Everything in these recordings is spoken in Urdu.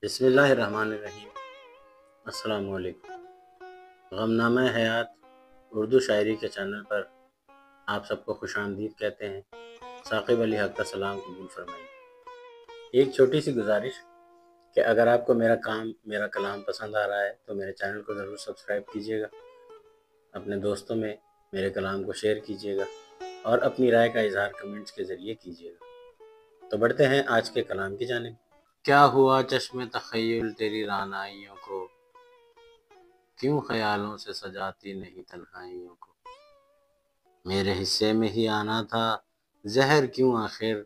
بسم اللہ الرحمن الرحیم۔ السلام علیکم۔ غمنامہ حیات اردو شاعری کے چینل پر آپ سب کو خوش آمدید کہتے ہیں۔ ثاقب علی حق کا سلام قبول فرمائیں۔ ایک چھوٹی سی گزارش کہ اگر آپ کو میرا کلام پسند آ رہا ہے تو میرے چینل کو ضرور سبسکرائب کیجیے گا، اپنے دوستوں میں میرے کلام کو شیئر کیجیے گا اور اپنی رائے کا اظہار کمنٹس کے ذریعے کیجیے گا۔ تو بڑھتے ہیں آج کے کلام کی جانب۔ کیا ہوا چشم تخیل تیری رعنائیوں کو، کیوں خیالوں سے سجاتی نہیں تنہائیوں کو؟ میرے حصے میں ہی آنا تھا زہر کیوں آخر،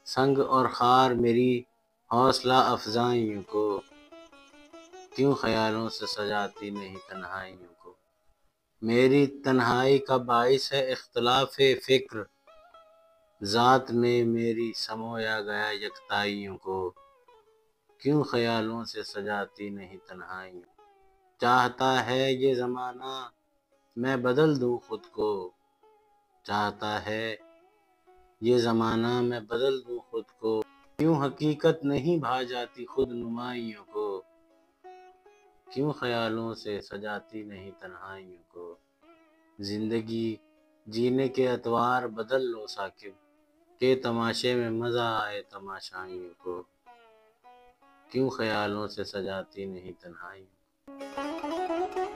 سنگ اور خار میری حوصلہ افزائیوں کو، کیوں خیالوں سے سجاتی نہیں تنہائیوں کو؟ میری تنہائی کا باعث ہے اختلاف فکر، ذات میں میری سمویا گیا یکتائیوں کو، کیوں خیالوں سے سجاتی نہیں تنہائیوں؟ چاہتا ہے یہ زمانہ میں بدل دوں خود کو، چاہتا ہے یہ زمانہ میں بدل دوں خود کو، کیوں حقیقت نہیں بھا جاتی خود نمائیوں کو، کیوں خیالوں سے سجاتی نہیں تنہائیوں کو؟ زندگی جینے کے اطوار بدل لو ثاقب، کہ تماشے میں مزہ آئے تماشائیوں کو، کیوں خیالوں سے سجاتی نہیں تنہائیوں کو؟